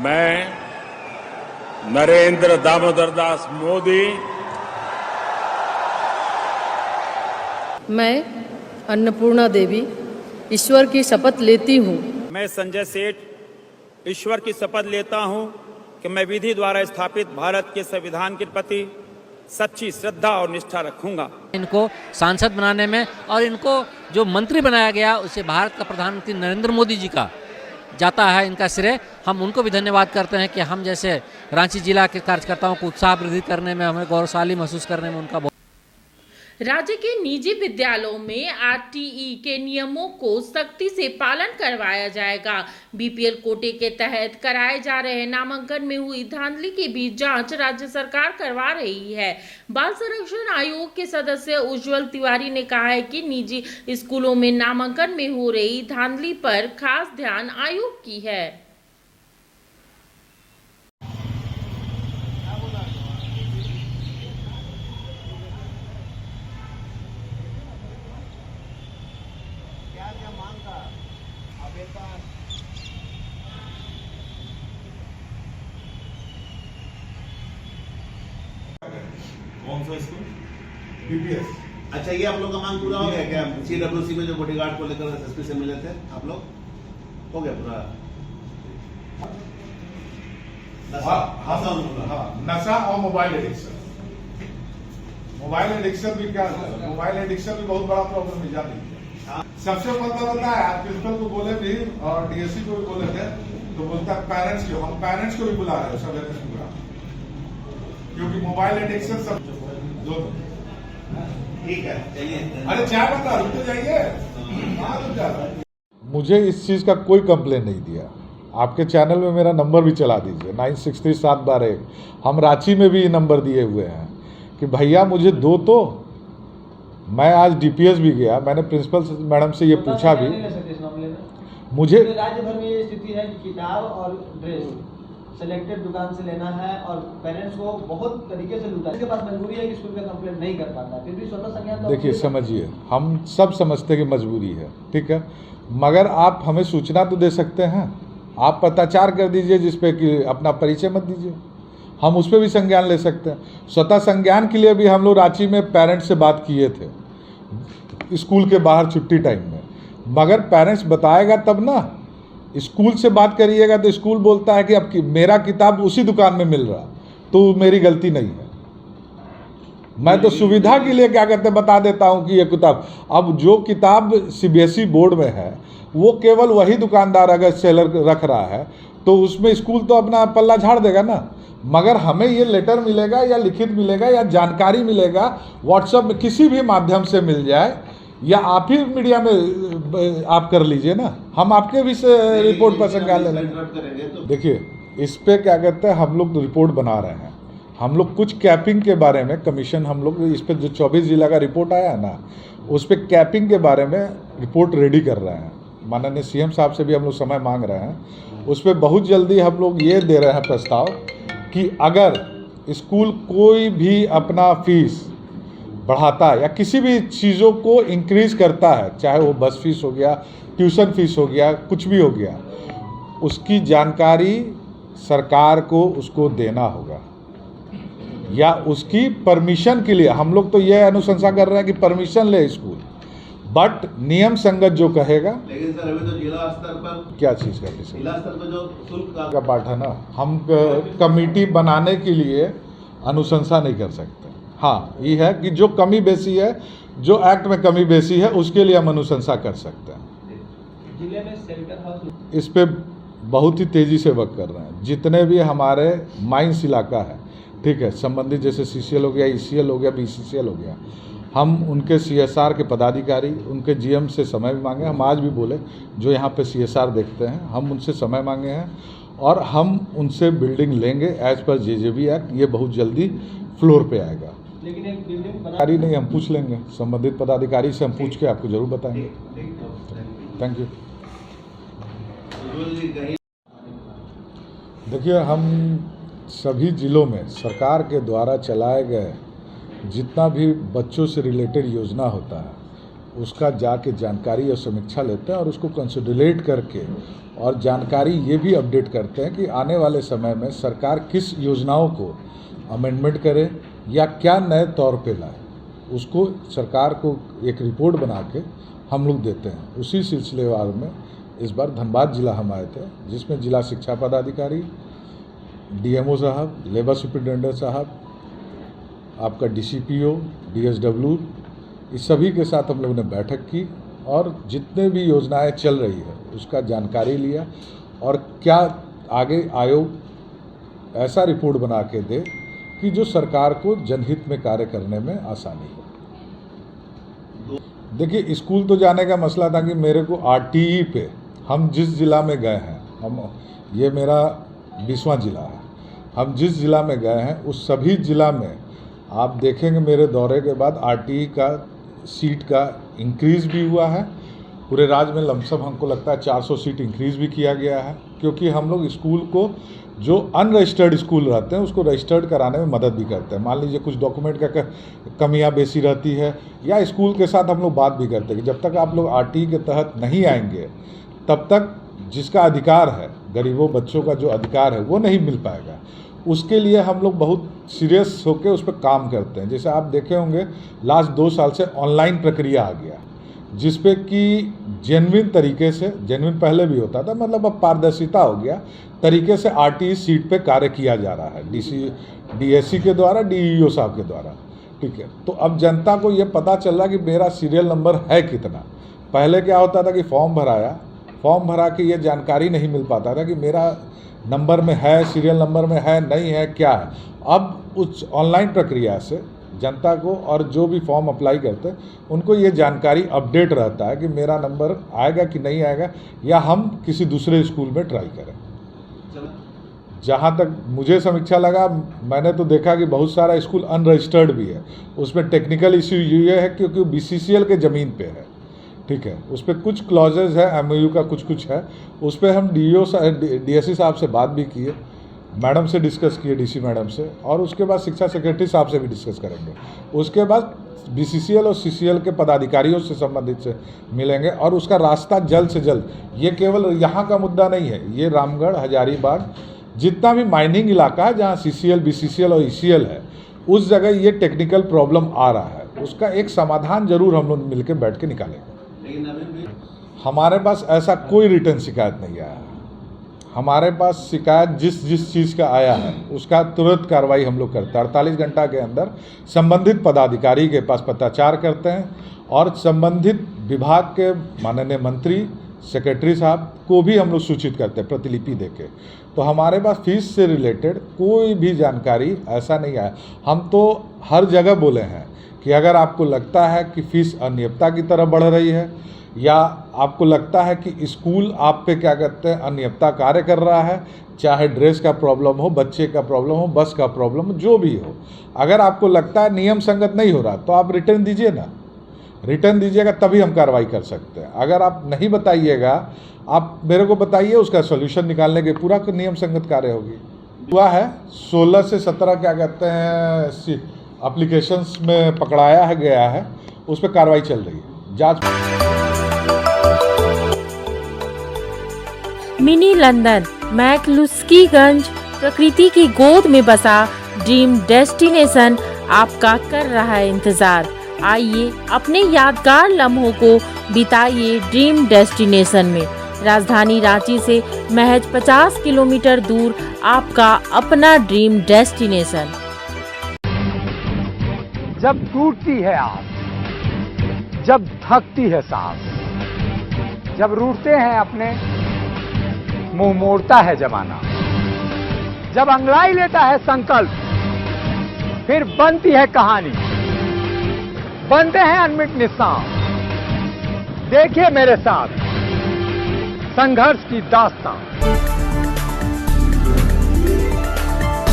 मैं नरेंद्र दामोदर दास मोदी मैं अन्नपूर्णा देवी ईश्वर की शपथ लेती हूँ। मैं संजय सेठ ईश्वर की शपथ लेता हूं कि मैं विधि द्वारा स्थापित भारत के संविधान के प्रति सच्ची श्रद्धा और निष्ठा रखूंगा। इनको सांसद बनाने में और इनको जो मंत्री बनाया गया उसे भारत का प्रधानमंत्री नरेंद्र मोदी जी का जाता है इनका श्रेय। हम उनको भी धन्यवाद करते हैं कि हम जैसे रांची जिला के कार्यकर्ताओं को उत्साह वृद्धि करने में, हमें गौरवशाली महसूस करने में उनका राज्य के निजी विद्यालयों में आरटीई के नियमों को सख्ती से पालन करवाया जाएगा। बीपीएल कोटे के तहत कराए जा रहे नामांकन में हुई धांधली की भी जांच राज्य सरकार करवा रही है। बाल संरक्षण आयोग के सदस्य उज्जवल तिवारी ने कहा है कि निजी स्कूलों में नामांकन में हो रही धांधली पर खास ध्यान आयोग की है। कौन सा स्कूल? बीपीएस। अच्छा, ये आप लोग का मांग पूरा हो गया क्या? सीडब्ल्यूसी में जो बॉडीगार्ड को लेकर एसएसपी से मिले थे आप लोग, हो गया पूरा? नशा और मोबाइल एडिक्शन। मोबाइल एडिक्शन भी क्या है? मोबाइल एडिक्शन भी बहुत बड़ा प्रॉब्लम है जाती है। सबसे पता रहता है, आप प्रिंसिपल को बोले भी और डीएससी को भी बोले थे, तो बोलता है पेरेंट्स को, हम पेरेंट्स को भी बुला रहे हैं सब प्रोग्राम, क्योंकि मोबाइल एडिक्शन सब दो। ठीक है, चलिए। अरे क्या बता, रुक तो जाइए। मुझे इस चीज़ का कोई कंप्लेन नहीं दिया। आपके चैनल में मेरा नंबर भी चला दीजिए 963712। हम रांची में भी ये नंबर दिए हुए हैं कि भैया मुझे दो। तो मैं आज डीपीएस भी गया, मैंने प्रिंसिपल मैडम से ये पूछा भी। मुझे राज्य भर में ये स्थिति है कि किताब और ड्रेस सेलेक्टेड दुकान से लेना है और पेरेंट्स को बहुत तरीके से लूटा। इसके पास मजबूरी है कि स्कूल का कंप्लेंट नहीं कर पाता, फिर भी स्वतः संज्ञान। देखिए, समझिए, हम सब समझते हैं कि मजबूरी है, ठीक है, मगर आप हमें सूचना तो दे सकते हैं। आप पत्राचार कर दीजिए जिसपे कि अपना परिचय मत दीजिए, हम उस पर भी संज्ञान ले सकते हैं। स्वतः संज्ञान के लिए भी हम लोग रांची में पेरेंट्स से बात किए थे स्कूल के बाहर छुट्टी टाइम में, मगर पेरेंट्स बताएगा तब ना। स्कूल से बात करिएगा तो स्कूल बोलता है कि अब मेरा किताब उसी दुकान में मिल रहा, तो मेरी गलती नहीं है। मैं तो सुविधा के लिए क्या करते बता देता हूं कि ये किताब, अब जो किताब सीबीएसई बोर्ड में है वो केवल वही दुकानदार अगर सेलर रख रहा है तो उसमें स्कूल तो अपना पल्ला झाड़ देगा ना। मगर हमें ये लेटर मिलेगा या लिखित मिलेगा या जानकारी मिलेगा, व्हाट्सएप में किसी भी माध्यम से मिल जाए, या आप ही मीडिया में आप कर लीजिए ना, हम आपके भी से रिपोर्ट पर संज्ञान ले लेंगे। देखिए, इस पे क्या कहते हैं, हम लोग रिपोर्ट बना रहे हैं। हम लोग कुछ कैपिंग के बारे में कमीशन, हम लोग इस पे जो 24 जिला का रिपोर्ट आया है ना, उस पे कैपिंग के बारे में रिपोर्ट रेडी कर रहे हैं। माननीय सीएम साहब से भी हम लोग समय मांग रहे हैं। उस पर बहुत जल्दी हम लोग ये दे रहे हैं प्रस्ताव कि अगर स्कूल कोई भी अपना फीस बढ़ाता है या किसी भी चीज़ों को इंक्रीज़ करता है, चाहे वो बस फीस हो गया, ट्यूशन फीस हो गया, कुछ भी हो गया, उसकी जानकारी सरकार को उसको देना होगा, या उसकी परमिशन के लिए हम लोग तो ये अनुशंसा कर रहे हैं कि परमिशन ले स्कूल, बट नियम संगत जो कहेगा। लेकिन सर, अभी तो जिला स्तर पर क्या चीज़ का जिला स्तर पर जो शुल्क का पार्ट है ना, हम कमेटी बनाने के लिए अनुशंसा नहीं कर सकते। हाँ, ये है कि जो कमी बेसी है, जो एक्ट में कमी बेसी है, उसके लिए हम अनुशंसा कर सकते हैं। जिले में शेल्टर हाउस इस पे बहुत ही तेज़ी से वर्क कर रहे हैं। जितने भी हमारे माइंस इलाका है, ठीक है, संबंधित जैसे सीसीएल हो गया, ईसीएल हो गया, बीसीसीएल हो गया, हम उनके सीएसआर के पदाधिकारी, उनके जीएम से समय भी मांगे। हम आज भी बोले जो यहाँ पे सीएसआर देखते हैं, हम उनसे समय मांगे हैं और हम उनसे बिल्डिंग लेंगे एज पर जेजेबी एक्ट। ये बहुत जल्दी फ्लोर पे आएगा। लेकिन एक बिल्डिंग पदाधिकारी नहीं, हम पूछ लेंगे संबंधित पदाधिकारी से, हम पूछ के आपको जरूर बताएंगे। Thank you. देखिए, हम सभी जिलों में सरकार के द्वारा चलाए गए जितना भी बच्चों से रिलेटेड योजना होता है, उसका जाके जानकारी और समीक्षा लेते हैं और उसको कंसोलिडेट करके और जानकारी ये भी अपडेट करते हैं कि आने वाले समय में सरकार किस योजनाओं को अमेंडमेंट करे या क्या नए तौर पे लाए, उसको सरकार को एक रिपोर्ट बना के हम लोग देते हैं। उसी सिलसिलेवार में इस बार धनबाद जिला हम आए थे, जिसमें जिला शिक्षा पदाधिकारी, डीएमओ साहब, लेबर सुपरिटेंडेंट साहब, आपका डीसीपीओ, डीएसडब्ल्यू, इस सभी के साथ हम लोगों ने बैठक की और जितने भी योजनाएं चल रही है उसका जानकारी लिया और क्या आगे आयोग ऐसा रिपोर्ट बना के दे कि जो सरकार को जनहित में कार्य करने में आसानी हो। देखिए, स्कूल तो जाने का मसला था कि मेरे को आरटीई पे हम जिस जिला में गए हैं, ये मेरा 20वां जिला है, हम जिस जिला में गए हैं उस सभी जिला में आप देखेंगे मेरे दौरे के बाद आरटीई का सीट का इंक्रीज़ भी हुआ है। पूरे राज्य में लमसम हमको लगता है 400 सीट इंक्रीज़ भी किया गया है, क्योंकि हम लोग स्कूल को जो अनरजिस्टर्ड स्कूल रहते हैं उसको रजिस्टर्ड कराने में मदद भी करते हैं। मान लीजिए कुछ डॉक्यूमेंट का कमियां बेसी रहती है या स्कूल के साथ हम लोग बात भी करते हैं कि जब तक आप लोग आरटीई के तहत नहीं आएंगे तब तक जिसका अधिकार है, गरीबों बच्चों का जो अधिकार है वो नहीं मिल पाएगा। उसके लिए हम लोग बहुत सीरियस होकर उस पर काम करते हैं। जैसे आप देखे होंगे लास्ट 2 साल से ऑनलाइन प्रक्रिया आ गया, जिस पे कि जेन्युइन तरीके से, जेन्युइन पहले भी होता था, मतलब अब पारदर्शिता हो गया तरीके से आरटीई सीट पे कार्य किया जा रहा है, डीएससी के द्वारा, डीईओ साहब के द्वारा। ठीक है, तो अब जनता को ये पता चल रहा कि मेरा सीरियल नंबर है कितना। पहले क्या होता था कि फॉर्म भरा के ये जानकारी नहीं मिल पाता था कि मेरा नंबर में है, सीरियल नंबर में है, नहीं है, क्या है। अब उस ऑनलाइन प्रक्रिया से जनता को और जो भी फॉर्म अप्लाई करते हैं उनको ये जानकारी अपडेट रहता है कि मेरा नंबर आएगा कि नहीं आएगा, या हम किसी दूसरे स्कूल में ट्राई करें। जहाँ तक मुझे समीक्षा लगा, मैंने तो देखा कि बहुत सारा स्कूल अनरजिस्टर्ड भी है। उसमें टेक्निकल इश्यू ये है क्योंकि बीसीसीएल के ज़मीन पे है। ठीक है, उस पर कुछ क्लॉजेज है, एमओयू का कुछ है, उस पर हम डीएससी साहब से बात भी किए, मैडम से डिस्कस किए, डीसी मैडम से, और उसके बाद शिक्षा सेक्रेटरी साहब से भी डिस्कस करेंगे। उसके बाद बीसीसीएल और सीसीएल के पदाधिकारियों से संबंधित से मिलेंगे और उसका रास्ता जल्द से जल्द, ये केवल यहाँ का मुद्दा नहीं है, ये रामगढ़, हजारीबाग, जितना भी माइनिंग इलाका है जहाँ सीसीएल, बीसीसीएल और ईसीएल है, उस जगह ये टेक्निकल प्रॉब्लम आ रहा है। उसका एक समाधान जरूर हम लोग मिलकर बैठ के निकालेंगे। हमारे पास ऐसा कोई रिटर्न शिकायत नहीं आया है। हमारे पास शिकायत जिस चीज़ का आया है उसका तुरंत कार्रवाई हम लोग करते हैं। 48 घंटा के अंदर संबंधित पदाधिकारी के पास पत्राचार करते हैं और संबंधित विभाग के माननीय मंत्री, सेक्रेटरी साहब को भी हम लोग सूचित करते हैं प्रतिलिपि देके। तो हमारे पास फीस से रिलेटेड कोई भी जानकारी ऐसा नहीं आया। हम तो हर जगह बोले हैं कि अगर आपको लगता है कि फीस अनियमितता की तरफ बढ़ रही है या आपको लगता है कि स्कूल आप पे क्या कहते हैं अनियमितता कार्य कर रहा है, चाहे ड्रेस का प्रॉब्लम हो, बच्चे का प्रॉब्लम हो, बस का प्रॉब्लम हो, जो भी हो, अगर आपको लगता है नियम संगत नहीं हो रहा तो आप रिटर्न दीजिए ना। रिटर्न दीजिएगा तभी हम कार्रवाई कर सकते हैं। अगर आप नहीं बताइएगा, आप मेरे को बताइए, उसका सोल्यूशन निकालने के पूरा नियम संगत कार्य होगी। हुआ है 16 से 17 क्या कहते हैं एप्लीकेशंस में पकड़ाया गया है, उस पर कार्रवाई चल रही है, जांच। मिनी लंदन मैक्लुस्कीगंज प्रकृति की गोद में बसा ड्रीम डेस्टिनेशन आपका कर रहा है इंतजार। आइए अपने यादगार लम्हों को बिताइए ड्रीम डेस्टिनेशन में। राजधानी रांची से महज 50 किलोमीटर दूर आपका अपना ड्रीम डेस्टिनेशन। जब टूटती है आस, जब थकती है सांस, जब रूठते हैं अपने, मुंह मोड़ता है जमाना, जब अंगड़ाई लेता है संकल्प, फिर बनती है कहानी, बनते हैं अनमिट निशान। देखिए मेरे साथ संघर्ष की दास्तां।